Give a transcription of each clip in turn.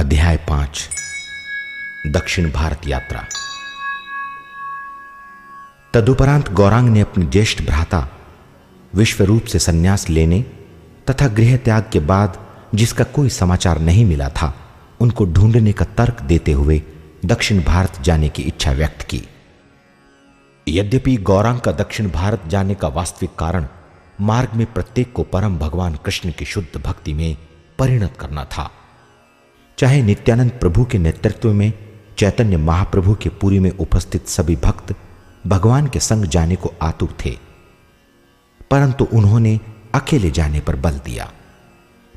अध्याय 5 दक्षिण भारत यात्रा। तदुपरांत गौरांग ने अपने ज्येष्ठ भ्राता विश्वरूप से संन्यास लेने तथा गृह त्याग के बाद जिसका कोई समाचार नहीं मिला था, उनको ढूंढने का तर्क देते हुए दक्षिण भारत जाने की इच्छा व्यक्त की। यद्यपि गौरांग का दक्षिण भारत जाने का वास्तविक कारण मार्ग में प्रत्येक को परम भगवान कृष्ण की शुद्ध भक्ति में परिणत करना था। चाहे नित्यानंद प्रभु के नेतृत्व में चैतन्य महाप्रभु के पुरी में उपस्थित सभी भक्त भगवान के संग जाने को आतुर थे, परंतु उन्होंने अकेले जाने पर बल दिया।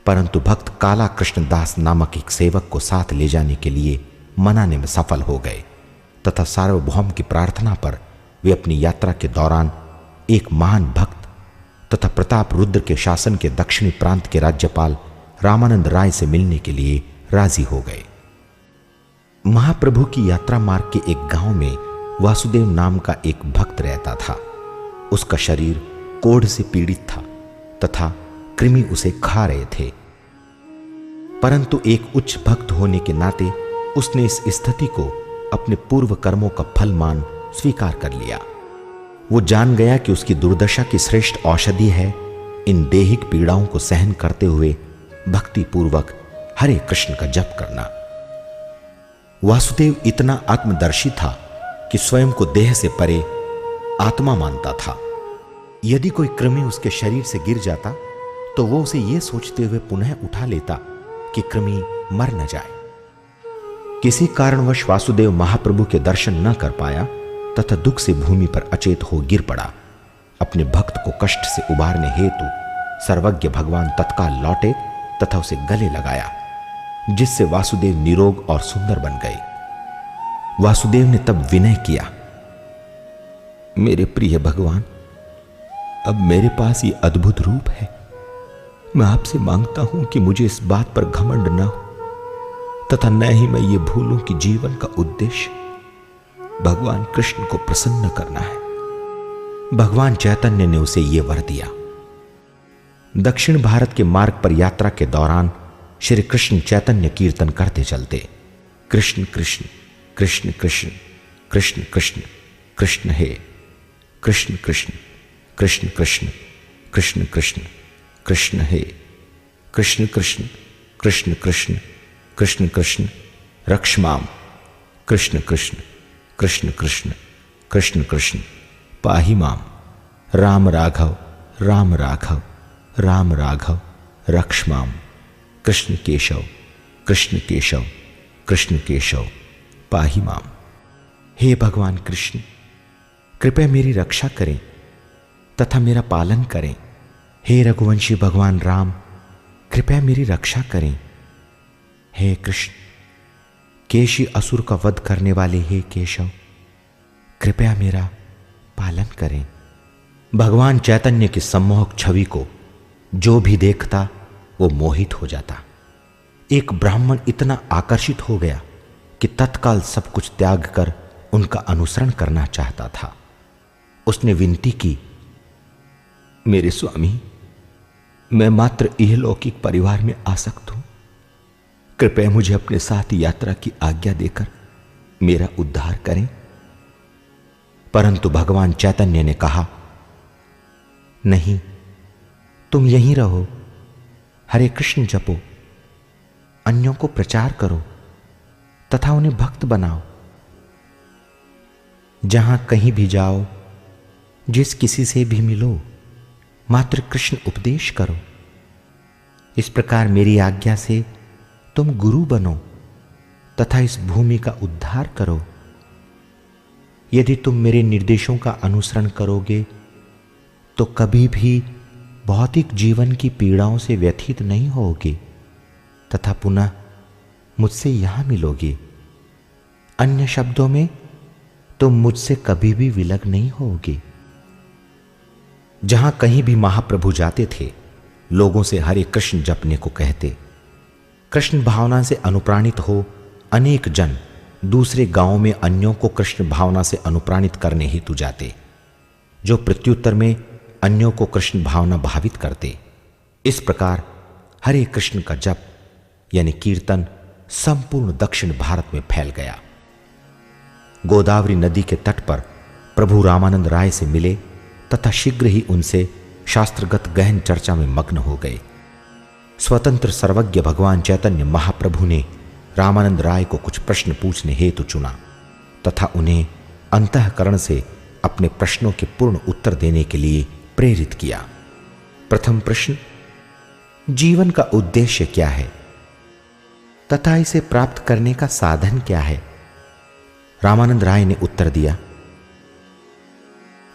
परंतु भक्त काला कृष्णदास नामक एक सेवक को साथ ले जाने के लिए मनाने में सफल हो गए तथा सार्वभौम की प्रार्थना पर वे अपनी यात्रा के दौरान एक महान भक्त तथा प्रताप रुद्र के शासन के दक्षिणी प्रांत के राज्यपाल रामानंद राय से मिलने के लिए राजी हो गए। महाप्रभु की यात्रा मार्ग के एक गांव में वासुदेव नाम का एक भक्त रहता था। उसका शरीर कोढ़ से पीड़ित था तथा कृमि उसे खा रहे थे, परंतु एक उच्च भक्त होने के नाते उसने इस स्थिति को अपने पूर्व कर्मों का फल मान स्वीकार कर लिया। वो जान गया कि उसकी दुर्दशा की श्रेष्ठ औषधि है इन देहिक पीड़ाओं को सहन करते हुए भक्ति पूर्वक हरे कृष्ण का जप करना। वासुदेव इतना आत्मदर्शी था कि स्वयं को देह से परे आत्मा मानता था। यदि कोई कृमि उसके शरीर से गिर जाता तो वो उसे यह सोचते हुए पुनः उठा लेता कि कृमि मर न जाए। किसी कारणवश वासुदेव महाप्रभु के दर्शन न कर पाया तथा दुख से भूमि पर अचेत हो गिर पड़ा। अपने भक्त को कष्ट से उबारने हेतु सर्वज्ञ भगवान तत्काल लौटे तथा उसे गले लगाया, जिससे वासुदेव निरोग और सुंदर बन गए। वासुदेव ने तब विनय किया, मेरे प्रिय भगवान, अब मेरे पास ये अद्भुत रूप है। मैं आपसे मांगता हूं कि मुझे इस बात पर घमंड न हो तथा न ही मैं ये भूलूं कि जीवन का उद्देश्य भगवान कृष्ण को प्रसन्न करना है। भगवान चैतन्य ने उसे यह वर दिया। दक्षिण भारत के मार्ग पर यात्रा के दौरान श्री कृष्ण चैतन्य कीर्तन करते चलते, कृष्ण कृष्ण कृष्ण कृष्ण कृष्ण कृष्ण कृष्ण हे कृष्ण कृष्ण कृष्ण कृष्ण कृष्ण कृष्ण कृष्ण हे कृष्ण कृष्ण कृष्ण कृष्ण कृष्ण कृष्ण रक्ष्माम कृष्ण कृष्ण कृष्ण कृष्ण कृष्ण कृष्ण पाहि माम राम राघव राम राघव राम राघव रक्ष्माम कृष्ण केशव कृष्ण केशव कृष्ण केशव पाहि माम। हे भगवान कृष्ण, कृपया मेरी रक्षा करें तथा मेरा पालन करें। हे रघुवंशी भगवान राम, कृपया मेरी रक्षा करें। हे कृष्ण, केशी असुर का वध करने वाले हे केशव, कृपया मेरा पालन करें। भगवान चैतन्य की सम्मोहक छवि को जो भी देखता वो मोहित हो जाता। एक ब्राह्मण इतना आकर्षित हो गया कि तत्काल सब कुछ त्याग कर उनका अनुसरण करना चाहता था। उसने विनती की, मेरे स्वामी, मैं मात्र इहलौकिक परिवार में आसक्त हूं। कृपया मुझे अपने साथ यात्रा की आज्ञा देकर मेरा उद्धार करें। परंतु भगवान चैतन्य ने कहा, नहीं, तुम यहीं रहो, हरे कृष्ण जपो, अन्यों को प्रचार करो तथा उन्हें भक्त बनाओ। जहां कहीं भी जाओ, जिस किसी से भी मिलो, मात्र कृष्ण उपदेश करो। इस प्रकार मेरी आज्ञा से तुम गुरु बनो तथा इस भूमि का उद्धार करो। यदि तुम मेरे निर्देशों का अनुसरण करोगे तो कभी भी भौतिक जीवन की पीड़ाओं से व्यथित नहीं होगे तथा पुनः मुझसे यहां मिलोगे। अन्य शब्दों में, तुम मुझसे कभी भी विलग नहीं होगे। जहां कहीं भी महाप्रभु जाते थे, लोगों से हरे कृष्ण जपने को कहते। कृष्ण भावना से अनुप्राणित हो अनेक जन दूसरे गांवों में अन्यों को कृष्ण भावना से अनुप्राणित करने हेतु जाते, जो प्रत्युत्तर में अन्यों को कृष्ण भावना भावित करते। इस प्रकार हरे कृष्ण का जप यानी कीर्तन संपूर्ण दक्षिण भारत में फैल गया। गोदावरी नदी के तट पर प्रभु रामानंद राय से मिले तथा शीघ्र ही उनसे शास्त्रगत गहन चर्चा में मग्न हो गए। स्वतंत्र सर्वज्ञ भगवान चैतन्य महाप्रभु ने रामानंद राय को कुछ प्रश्न पूछने हेतु चुना तथा उन्हें अंतःकरण से अपने प्रश्नों के पूर्ण उत्तर देने के लिए प्रेरित किया। प्रथम प्रश्न, जीवन का उद्देश्य क्या है तथा इसे प्राप्त करने का साधन क्या है? रामानंद राय ने उत्तर दिया,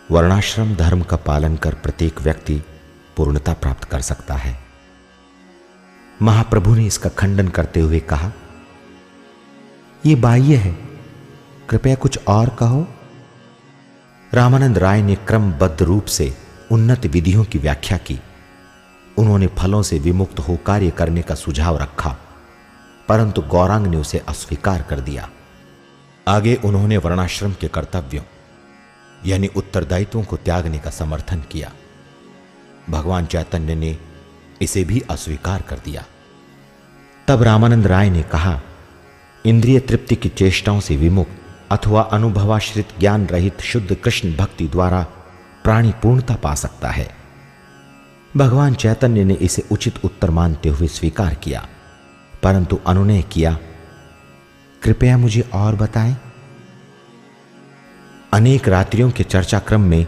वर्णाश्रम धर्म का पालन कर प्रत्येक व्यक्ति पूर्णता प्राप्त कर सकता है। महाप्रभु ने इसका खंडन करते हुए कहा, यह बाह्य है, कृपया कुछ और कहो। रामानंद राय ने क्रमबद्ध रूप से उन्नत विधियों की व्याख्या की। उन्होंने फलों से विमुक्त हो कार्य करने का सुझाव रखा, परंतु गौरांग ने उसे अस्वीकार कर दिया। आगे उन्होंने वर्णाश्रम के कर्तव्यों यानी उत्तरदायित्वों को त्यागने का समर्थन किया। भगवान चैतन्य ने इसे भी अस्वीकार कर दिया। तब रामानंद राय ने कहा, इंद्रिय तृप्ति की चेष्टाओं से विमुक्त अथवा अनुभवाश्रित ज्ञान रहित शुद्ध कृष्ण भक्ति द्वारा प्राणी पूर्णता पा सकता है। भगवान चैतन्य ने इसे उचित उत्तर मानते हुए स्वीकार किया, परंतु अनुनय किया, कृपया मुझे और बताएं। अनेक रात्रियों के चर्चा क्रम में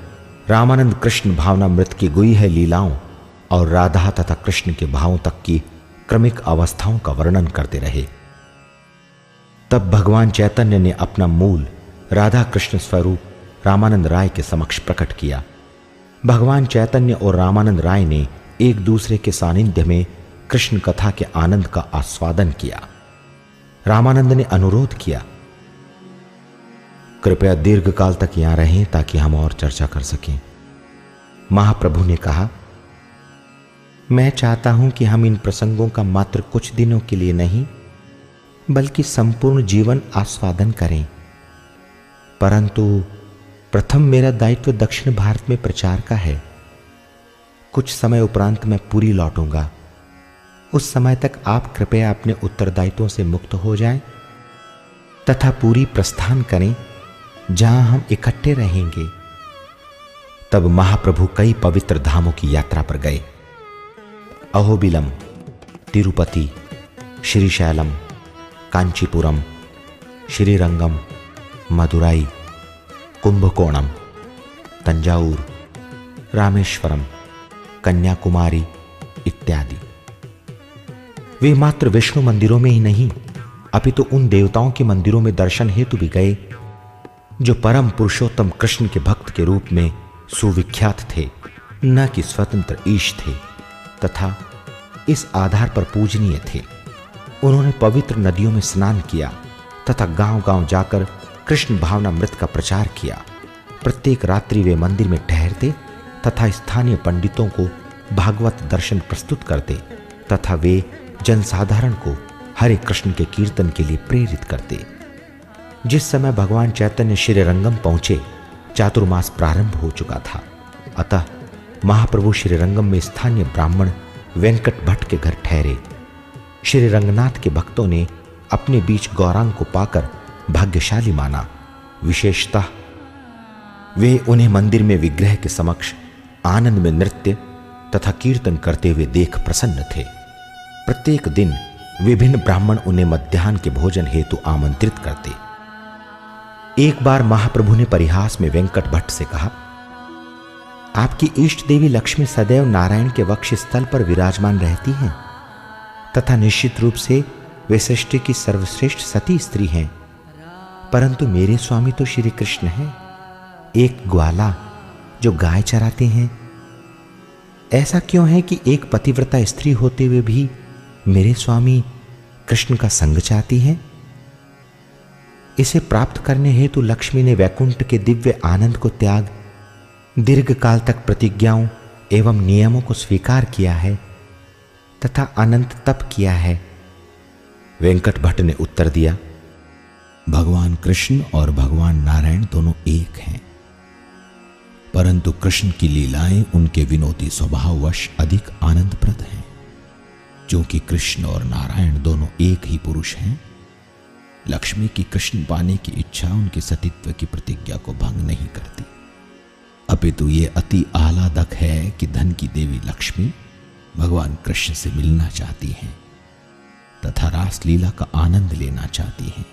रामानंद कृष्ण भावनामृत की गुह्य लीलाओं और राधा तथा कृष्ण के भावों तक की क्रमिक अवस्थाओं का वर्णन करते रहे। तब भगवान चैतन्य ने अपना मूल राधा कृष्ण स्वरूप रामानंद राय के समक्ष प्रकट किया। भगवान चैतन्य और रामानंद राय ने एक दूसरे के सानिध्य में कृष्ण कथा के आनंद का आस्वादन किया। रामानंद ने अनुरोध किया, कृपया दीर्घ काल तक यहां रहें ताकि हम और चर्चा कर सकें। महाप्रभु ने कहा, मैं चाहता हूं कि हम इन प्रसंगों का मात्र कुछ दिनों के लिए नहीं बल्कि संपूर्ण जीवन आस्वादन करें, परंतु प्रथम मेरा दायित्व दक्षिण भारत में प्रचार का है। कुछ समय उपरांत मैं पूरी लौटूंगा। उस समय तक आप कृपया अपने उत्तरदायित्वों से मुक्त हो जाएं तथा पूरी प्रस्थान करें जहां हम इकट्ठे रहेंगे। तब महाप्रभु कई पवित्र धामों की यात्रा पर गए। अहोबिलम, तिरुपति, श्रीशैलम, कांचीपुरम, श्रीरंगम, मदुराई, कुंभकोणम, तंजावुर, रामेश्वरम, कन्याकुमारी इत्यादि। वे मात्र विष्णु मंदिरों में ही नहीं अपितु उन देवताओं के मंदिरों में दर्शन हेतु भी गए जो परम पुरुषोत्तम कृष्ण के भक्त के रूप में सुविख्यात थे, न कि स्वतंत्र ईश थे तथा इस आधार पर पूजनीय थे। उन्होंने पवित्र नदियों में स्नान किया तथा गांव-गांव जाकर कृष्ण भावनामृत का प्रचार किया। प्रत्येक रात्रि वे मंदिर में ठहरते तथा स्थानीय पंडितों को भागवत दर्शन प्रस्तुत करते तथा वे जनसाधारण को हरे कृष्ण के कीर्तन के लिए प्रेरित करते। जिस समय भगवान चैतन्य श्रीरंगम पहुंचे, चातुर्मास प्रारंभ हो चुका था। अतः महाप्रभु श्रीरंगम में स्थानीय ब्राह्मण वेंकट भट्ट के घर ठहरे। श्री रंगनाथ के भक्तों ने अपने बीच गौरांग को पाकर भाग्यशाली माना। विशेषतः वे उन्हें मंदिर में विग्रह के समक्ष आनंद में नृत्य तथा कीर्तन करते हुए देख प्रसन्न थे। प्रत्येक दिन विभिन्न ब्राह्मण उन्हें मध्याह्न के भोजन हेतु आमंत्रित करते। एक बार महाप्रभु ने परिहास में वेंकट भट्ट से कहा, आपकी इष्ट देवी लक्ष्मी सदैव नारायण के वक्ष स्थल पर विराजमान रहती हैं तथा निश्चित रूप से वे सृष्टि की सर्वश्रेष्ठ सती स्त्री हैं, परंतु मेरे स्वामी तो श्री कृष्ण हैं, एक ग्वाला जो गाय चराते हैं। ऐसा क्यों है कि एक पतिव्रता स्त्री होते हुए भी मेरे स्वामी कृष्ण का संग चाहती हैं? इसे प्राप्त करने हेतु लक्ष्मी ने वैकुंठ के दिव्य आनंद को त्याग दीर्घ काल तक प्रतिज्ञाओं एवं नियमों को स्वीकार किया है तथा अनंत तप किया है। वेंकट भट्ट ने उत्तर दिया, भगवान कृष्ण और भगवान नारायण दोनों एक हैं, परंतु कृष्ण की लीलाएं उनके विनोदी स्वभाववश अधिक आनंदप्रद हैं। क्योंकि कृष्ण और नारायण दोनों एक ही पुरुष हैं, लक्ष्मी की कृष्ण पाने की इच्छा उनके सतीत्व की प्रतिज्ञा को भंग नहीं करती, अपितु ये अति आह्लादक है कि धन की देवी लक्ष्मी भगवान कृष्ण से मिलना चाहती हैं तथा रासलीला का आनंद लेना चाहती हैं।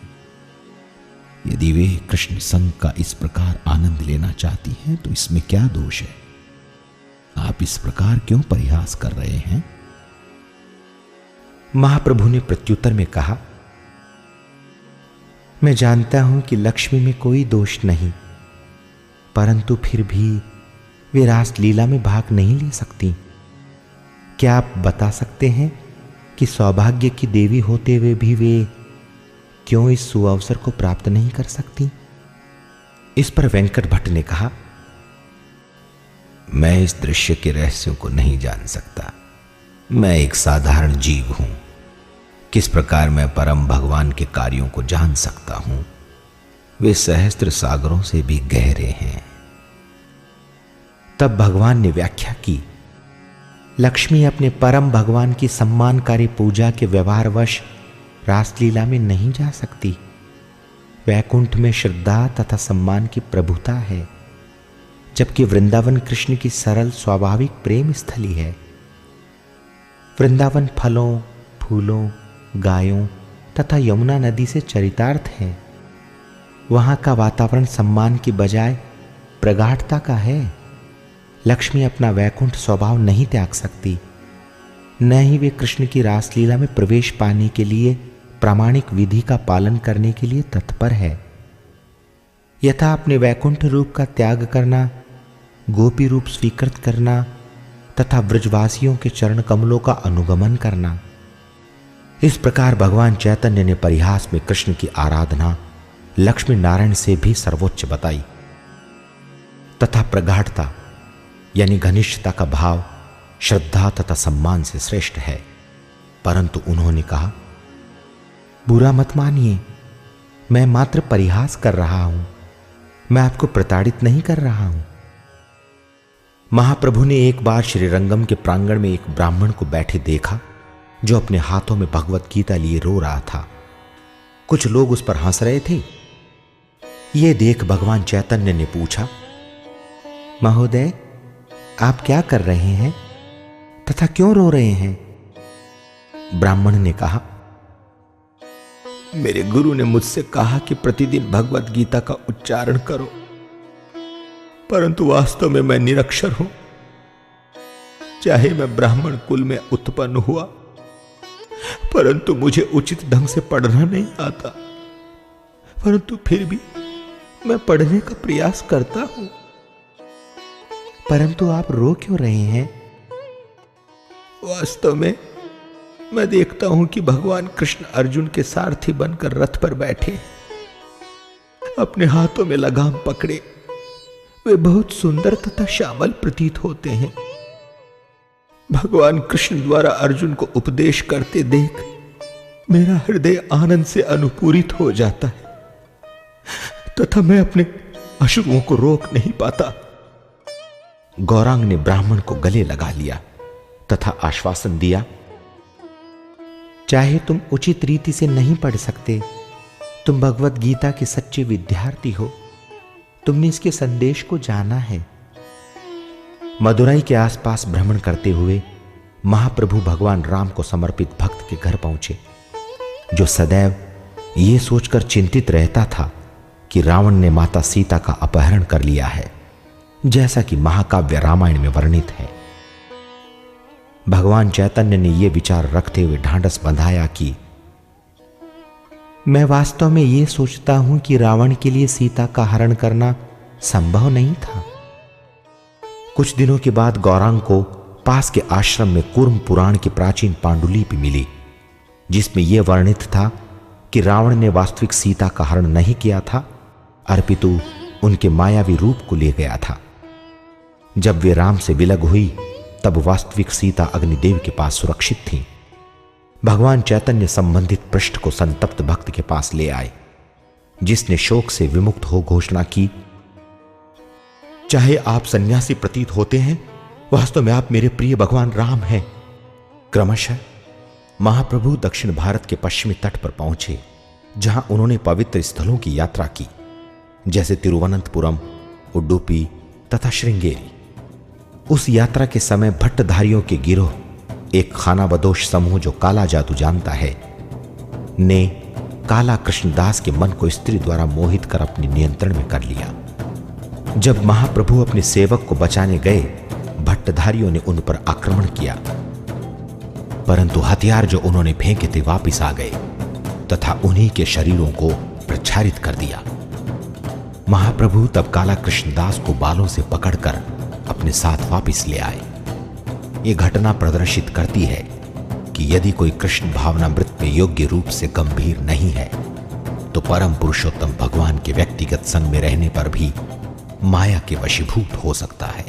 यदि वे कृष्ण संग का इस प्रकार आनंद लेना चाहती हैं तो इसमें क्या दोष है? आप इस प्रकार क्यों परिहास कर रहे हैं? महाप्रभु ने प्रत्युत्तर में कहा, मैं जानता हूं कि लक्ष्मी में कोई दोष नहीं, परंतु फिर भी वे रासलीला में भाग नहीं ले सकती। क्या आप बता सकते हैं कि सौभाग्य की देवी होते हुए भी वे क्यों इस सुअवसर को प्राप्त नहीं कर सकती? इस पर वेंकट भट्ट ने कहा, मैं इस दृश्य के रहस्यों को नहीं जान सकता। मैं एक साधारण जीव हूं। किस प्रकार मैं परम भगवान के कार्यों को जान सकता हूं? वे सहस्त्र सागरों से भी गहरे हैं। तब भगवान ने व्याख्या की, लक्ष्मी अपने परम भगवान की सम्मानकारी पूजा के व्यवहारवश रासलीला में नहीं जा सकती। वैकुंठ में श्रद्धा तथा सम्मान की प्रभुता है, जबकि वृंदावन कृष्ण की सरल स्वाभाविक प्रेम स्थली है। वृंदावन फलों, फूलों, गायों तथा यमुना नदी से चरितार्थ है। वहां का वातावरण सम्मान की बजाय प्रगाढ़ता का है। लक्ष्मी अपना वैकुंठ स्वभाव नहीं त्याग सकती, न ही वे कृष्ण की रासलीला में प्रवेश पाने के लिए प्रामाणिक विधि का पालन करने के लिए तत्पर है। यथा अपने वैकुंठ रूप का त्याग करना, गोपी रूप स्वीकृत करना तथा ब्रजवासियों के चरण कमलों का अनुगमन करना। इस प्रकार भगवान चैतन्य ने परिहास में कृष्ण की आराधना लक्ष्मी नारायण से भी सर्वोच्च बताई तथा प्रगाढ़ता यानी घनिष्ठता का भाव श्रद्धा तथा सम्मान से श्रेष्ठ है। परंतु उन्होंने कहा, बुरा मत मानिए, मैं मात्र परिहास कर रहा हूं, मैं आपको प्रताड़ित नहीं कर रहा हूं। महाप्रभु ने एक बार श्रीरंगम के प्रांगण में एक ब्राह्मण को बैठे देखा जो अपने हाथों में भगवत गीता लिए रो रहा था। कुछ लोग उस पर हंस रहे थे। यह देख भगवान चैतन्य ने पूछा, महोदय, आप क्या कर रहे हैं तथा क्यों रो रहे हैं? ब्राह्मण ने कहा, मेरे गुरु ने मुझसे कहा कि प्रतिदिन भगवत गीता का उच्चारण करो, परंतु वास्तव में मैं निरक्षर हूं। चाहे मैं ब्राह्मण कुल में उत्पन्न हुआ, परंतु मुझे उचित ढंग से पढ़ना नहीं आता, परंतु फिर भी मैं पढ़ने का प्रयास करता हूं। परंतु आप रो क्यों रहे हैं? वास्तव में मैं देखता हूं कि भगवान कृष्ण अर्जुन के सारथी बनकर रथ पर बैठे, अपने हाथों में लगाम पकड़े। वे बहुत सुंदर तथा श्यामल प्रतीत होते हैं। भगवान कृष्ण द्वारा अर्जुन को उपदेश करते देख मेरा हृदय आनंद से अनुपूरित हो जाता है तथा मैं अपने अश्रुओं को रोक नहीं पाता। गौरांग ने ब्राह्मण को गले लगा लिया तथा आश्वासन दिया, चाहे तुम उचित रीति से नहीं पढ़ सकते, तुम भगवत गीता के सच्चे विद्यार्थी हो, तुमने इसके संदेश को जाना है। मदुराई के आसपास भ्रमण करते हुए महाप्रभु भगवान राम को समर्पित भक्त के घर पहुंचे, जो सदैव ये सोचकर चिंतित रहता था कि रावण ने माता सीता का अपहरण कर लिया है, जैसा कि महाकाव्य रामायण में वर्णित है। भगवान चैतन्य ने यह विचार रखते हुए ढांढस बंधाया कि मैं वास्तव में यह सोचता हूं कि रावण के लिए सीता का हरण करना संभव नहीं था। कुछ दिनों के बाद गौरांग को पास के आश्रम में कूर्म पुराण की प्राचीन पांडुलिपि मिली, जिसमें यह वर्णित था कि रावण ने वास्तविक सीता का हरण नहीं किया था, अपितु उनके मायावी रूप को ले गया था। जब वे राम से विलग हुई, तब वास्तविक सीता अग्निदेव के पास सुरक्षित थी। भगवान चैतन्य संबंधित पृष्ठ को संतप्त भक्त के पास ले आए, जिसने शोक से विमुक्त हो घोषणा की, चाहे आप सन्यासी प्रतीत होते हैं, वास्तव में आप मेरे प्रिय भगवान राम हैं। क्रमशः महाप्रभु दक्षिण भारत के पश्चिमी तट पर पहुंचे, जहां उन्होंने पवित्र स्थलों की यात्रा की, जैसे तिरुवनंतपुरम, उडुपी तथा श्रृंगेरी। उस यात्रा के समय भट्टधारियों के गिरोह, एक खानाबदोश समूह जो काला जादू जानता है, ने काला कृष्णदास के मन को स्त्री द्वारा मोहित कर अपने नियंत्रण में कर लिया। जब महाप्रभु अपने सेवक को बचाने गए, भट्टधारियों ने उन पर आक्रमण किया, परंतु हथियार जो उन्होंने फेंके थे वापिस आ गए तथा उन्हीं के शरीरों को प्रक्षारित कर दिया। महाप्रभु तब काला कृष्णदास को बालों से पकड़कर अपने साथ वापिस ले आए। ये घटना प्रदर्शित करती है कि यदि कोई कृष्ण भावनामृत में योग्य रूप से गंभीर नहीं है, तो परम पुरुषोत्तम भगवान के व्यक्तिगत संग में रहने पर भी माया के वशीभूत हो सकता है।